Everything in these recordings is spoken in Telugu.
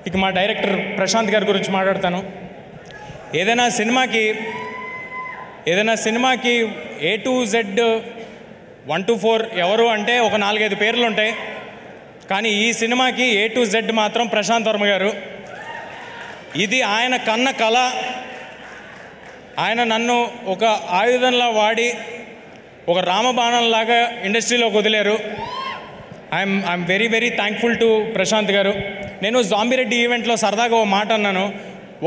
ఇక మా డైరెక్టర్ ప్రశాంత్ గారి గురించి మాట్లాడతాను. ఏదైనా సినిమాకి A to Z 1 to 4 ఎవరు అంటే ఒక 4-5 పేర్లు ఉంటాయి. కానీ ఈ సినిమాకి A to Z మాత్రం ప్రశాంత్ వర్మ గారు. ఇది ఆయన కన్న కళ. ఆయన నన్ను ఒక ఆయుధంలా వాడి ఒక రామబాణంలాగా ఇండస్ట్రీలోకి వదిలేరు. I'm very very thankful to Prashant garu. నేను జాంబిరెడ్డి ఈవెంట్లో సరదాగా ఓ మాట అన్నాను.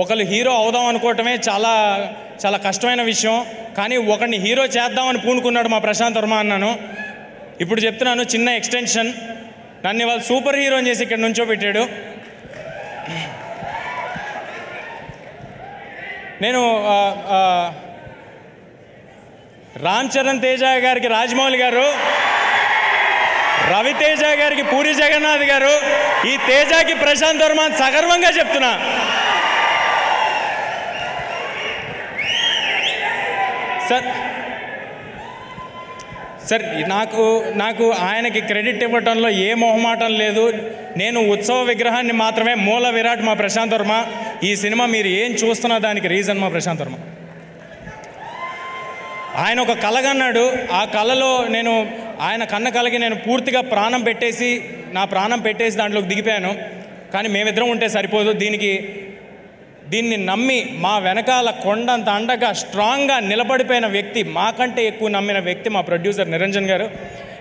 ఒకళ్ళు హీరో అవుదాం అనుకోవటమే చాలా చాలా కష్టమైన విషయం, కానీ ఒకరిని హీరో చేద్దామని పూనుకున్నాడు మా ప్రశాంత్ వర్మ అన్నాను. ఇప్పుడు చెప్తున్నాను, చిన్న ఎక్స్టెన్షన్. నన్ను ఇవాళ సూపర్ హీరోని చేసి ఇక్కడ నుంచోబెట్టాడు. నేను రామ్ చరణ్ తేజ గారికి రాజమౌళి గారు, రవితేజ గారికి పూరి జగన్నాథ్ గారు, ఈ తేజకి ప్రశాంత్ వర్మ సగర్వంగా చెప్తున్నా. సార్ నాకు ఆయనకి క్రెడిట్ ఇవ్వటంలో ఏ మొహమాటం లేదు. నేను ఉత్సవ విగ్రహాన్ని మాత్రమే. మూల విరాట్ మా ప్రశాంత్ వర్మ. ఈ సినిమా మీరు ఏం చూస్తున్నా దానికి రీజన్ మా ప్రశాంత్ వర్మ. ఆయన ఒక కలగన్నాడు. ఆ కళలో ఆయన కన్న కళకి నేను పూర్తిగా నా ప్రాణం పెట్టేసి దాంట్లోకి దిగిపోయాను. కానీ మేమిద్దరం ఉంటే సరిపోదు. దీన్ని నమ్మి మా వెనకాల కొండంత అండగా స్ట్రాంగ్గా నిలబడిపోయిన వ్యక్తి, మాకంటే ఎక్కువ నమ్మిన వ్యక్తి మా ప్రొడ్యూసర్ నిరంజన్ గారు.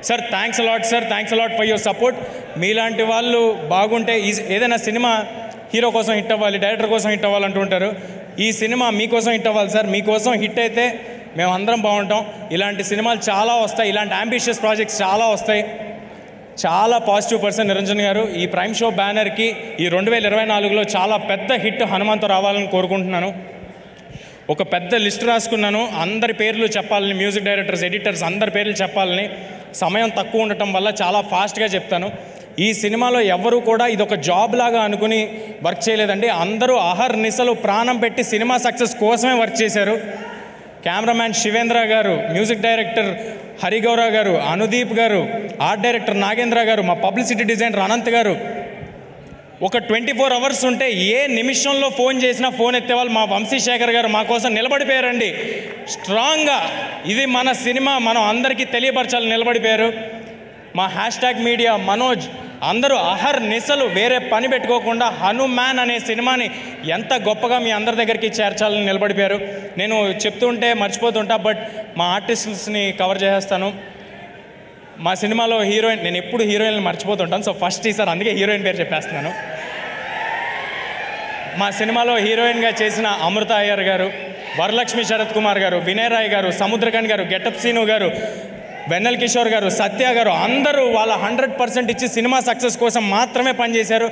Sir thanks a lot sir, thanks a lot for your support. మీలాంటి వాళ్ళు బాగుంటే ఏదైనా సినిమా హీరో కోసం హిట్ అవ్వాలి, డైరెక్టర్ కోసం హిట్ అవ్వాలంటూ ఉంటారు. ఈ సినిమా మీకోసం హిట్ అవ్వాలి సార్. మీకోసం హిట్ అయితే మేము అందరం బాగుంటాం. ఇలాంటి సినిమాలు చాలా వస్తాయి, ఇలాంటి అంబిషియస్ ప్రాజెక్ట్స్ చాలా వస్తాయి. చాలా పాజిటివ్ పర్సన్ నిరంజన్ గారు. ఈ ప్రైమ్ షో బ్యానర్కి ఈ 2024లో చాలా పెద్ద హిట్ హనుమంతు రావాలని కోరుకుంటున్నాను. ఒక పెద్ద లిస్ట్ రాసుకున్నాను. అందరి పేర్లు చెప్పాలని, మ్యూజిక్ డైరెక్టర్స్, ఎడిటర్స్ అందరి పేర్లు చెప్పాలని. సమయం తక్కువ ఉండటం వల్ల చాలా ఫాస్ట్గా చెప్తాను. ఈ సినిమాలో ఎవరు కూడా ఇదొక జాబ్ లాగా అనుకుని వర్క్ చేయలేదండి. అందరూ అహర్నిశలు ప్రాణం పెట్టి సినిమా సక్సెస్ కోసమే వర్క్ చేశారు. కెమెరామ్యాన్ శివేంద్ర గారు, మ్యూజిక్ డైరెక్టర్ హరిగౌర గారు, అనుదీప్ గారు, ఆర్ట్ డైరెక్టర్ నాగేంద్ర గారు, మా పబ్లిసిటీ డిజైనర్ అనంత్ గారు. ఒక 24 అవర్స్ ఉంటే ఏ నిమిషంలో ఫోన్ చేసినా ఫోన్ ఎత్తేవాళ్ళు మా వంశీశేఖర్ గారు మా కోసం నిలబడిపోయారండి స్ట్రాంగ్గా. ఇది మన సినిమా, మనం అందరికీ తెలియపరచాలని నిలబడిపోయారు. మా #మీడియా మనోజ్ అందరూ అహర్నిశలు వేరే పని పెట్టుకోకుండా హనుమాన్ అనే సినిమాని ఎంత గొప్పగా మీ అందరి దగ్గరికి చేర్చాలని నిలబడిపోయారు. నేను చెప్తుంటే మర్చిపోతుంటా, బట్ మా ఆర్టిస్ట్స్ని కవర్ చేసేస్తాను. మా సినిమాలో హీరోయిన్, నేను ఎప్పుడు హీరోయిన్లు మర్చిపోతుంటాను. సో ఫస్ట్ ఈసారి అందుకే హీరోయిన్ పేరు చెప్పేస్తున్నాను. మా సినిమాలో హీరోయిన్గా చేసిన అమృత అయ్యర్ గారు, వరలక్ష్మి శరత్ కుమార్ గారు, వినయ్ రాయ్ గారు, సముద్రకన్ గారు, గెటప్ సీను గారు, వెన్నెల్ కిషోర్ గారు, సత్య గారు అందరూ వాళ్ళ 100% ఇచ్చి సినిమా సక్సెస్ కోసం మాత్రమే పనిచేశారు.